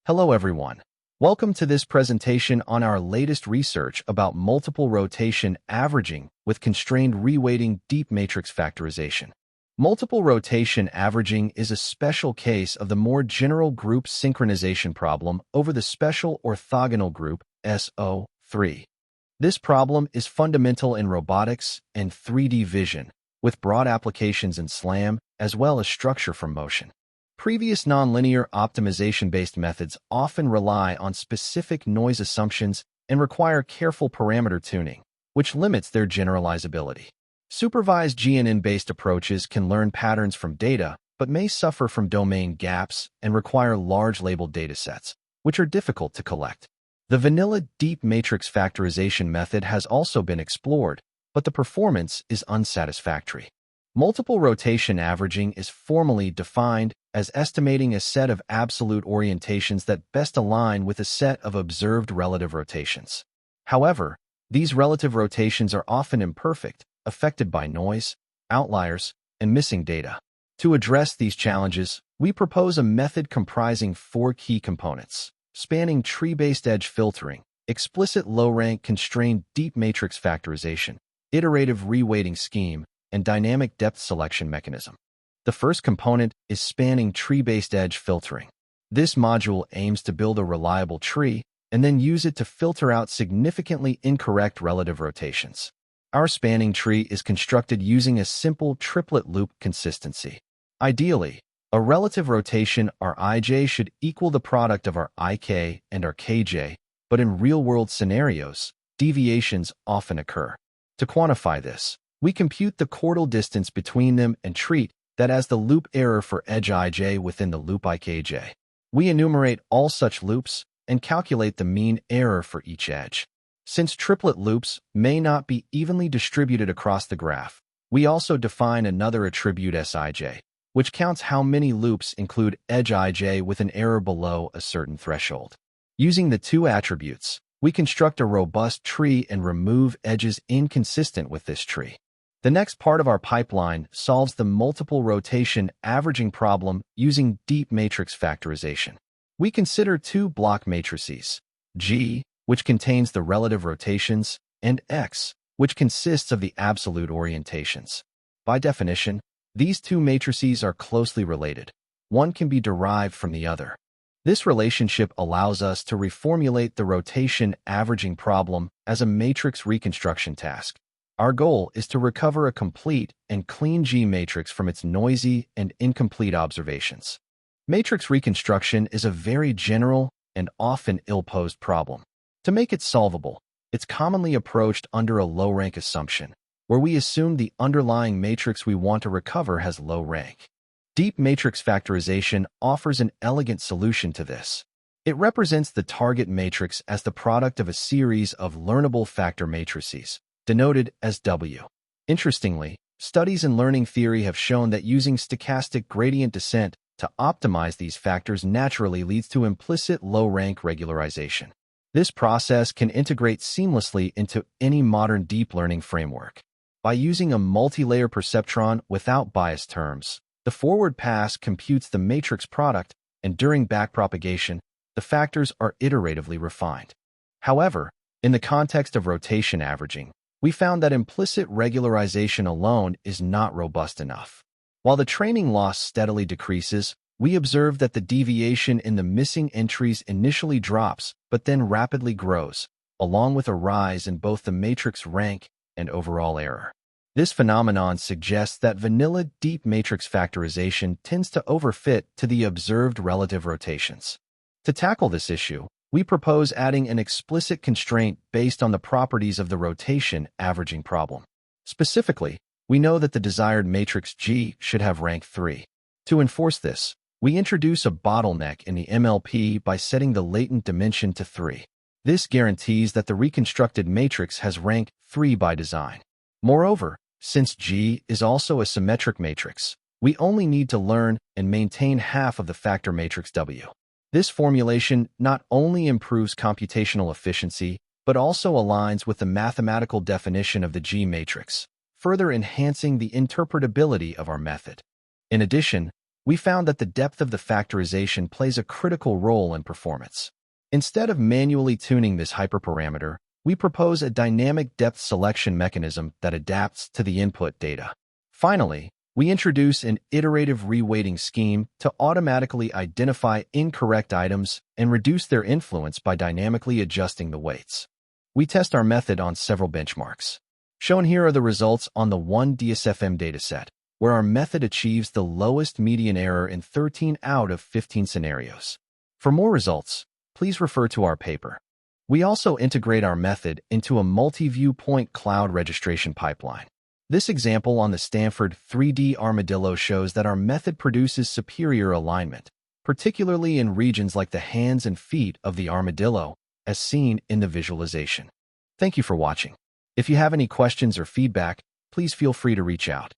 Hello everyone. Welcome to this presentation on our latest research about multiple rotation averaging with constrained reweighting deep matrix factorization. Multiple rotation averaging is a special case of the more general group synchronization problem over the special orthogonal group SO3. This problem is fundamental in robotics and 3D vision, with broad applications in SLAM as well as structure from motion. Previous nonlinear optimization-based methods often rely on specific noise assumptions and require careful parameter tuning, which limits their generalizability. Supervised GNN-based approaches can learn patterns from data, but may suffer from domain gaps and require large labeled datasets, which are difficult to collect. The vanilla deep matrix factorization method has also been explored, but the performance is unsatisfactory. Multiple rotation averaging is formally defined as estimating a set of absolute orientations that best align with a set of observed relative rotations. However, these relative rotations are often imperfect, affected by noise, outliers, and missing data. To address these challenges, we propose a method comprising 4 key components, spanning tree-based edge filtering, explicit low-rank constrained deep matrix factorization, iterative reweighting scheme, and dynamic depth selection mechanism. The first component is spanning tree-based edge filtering. This module aims to build a reliable tree and then use it to filter out significantly incorrect relative rotations. Our spanning tree is constructed using a simple triplet loop consistency. Ideally, a relative rotation Rij should equal the product of our Ik and our Kj, but in real-world scenarios, deviations often occur. To quantify this, we compute the chordal distance between them and treat that as the loop error for edge ij within the loop ikj. We enumerate all such loops and calculate the mean error for each edge. Since triplet loops may not be evenly distributed across the graph, we also define another attribute Sij, which counts how many loops include edge ij with an error below a certain threshold. Using the 2 attributes, we construct a robust tree and remove edges inconsistent with this tree. The next part of our pipeline solves the multiple rotation averaging problem using deep matrix factorization. We consider 2 block matrices, G, which contains the relative rotations, and X, which consists of the absolute orientations. By definition, these 2 matrices are closely related. One can be derived from the other. This relationship allows us to reformulate the rotation averaging problem as a matrix reconstruction task. Our goal is to recover a complete and clean G matrix from its noisy and incomplete observations. Matrix reconstruction is a very general and often ill-posed problem. To make it solvable, it's commonly approached under a low-rank assumption, where we assume the underlying matrix we want to recover has low rank. Deep matrix factorization offers an elegant solution to this. It represents the target matrix as the product of a series of learnable factor matrices, denoted as W. Interestingly, studies in learning theory have shown that using stochastic gradient descent to optimize these factors naturally leads to implicit low-rank regularization. This process can integrate seamlessly into any modern deep learning framework. By using a multi-layer perceptron without bias terms, the forward pass computes the matrix product, and during backpropagation, the factors are iteratively refined. However, in the context of rotation averaging, we found that implicit regularization alone is not robust enough. While the training loss steadily decreases, we observe that the deviation in the missing entries initially drops but then rapidly grows, along with a rise in both the matrix rank and overall error. This phenomenon suggests that vanilla deep matrix factorization tends to overfit to the observed relative rotations. To tackle this issue, we propose adding an explicit constraint based on the properties of the rotation averaging problem. Specifically, we know that the desired matrix G should have rank 3. To enforce this, we introduce a bottleneck in the MLP by setting the latent dimension to 3. This guarantees that the reconstructed matrix has rank 3 by design. Moreover, since G is also a symmetric matrix, we only need to learn and maintain half of the factor matrix W. This formulation not only improves computational efficiency, but also aligns with the mathematical definition of the G matrix, further enhancing the interpretability of our method. In addition, we found that the depth of the factorization plays a critical role in performance. Instead of manually tuning this hyperparameter, we propose a dynamic depth selection mechanism that adapts to the input data. Finally, we introduce an iterative reweighting scheme to automatically identify incorrect items and reduce their influence by dynamically adjusting the weights. We test our method on several benchmarks. Shown here are the results on the 1DSFM dataset, where our method achieves the lowest median error in 13 out of 15 scenarios. For more results, please refer to our paper. We also integrate our method into a multi-viewpoint cloud registration pipeline. This example on the Stanford 3D armadillo shows that our method produces superior alignment, particularly in regions like the hands and feet of the armadillo, as seen in the visualization. Thank you for watching. If you have any questions or feedback, please feel free to reach out.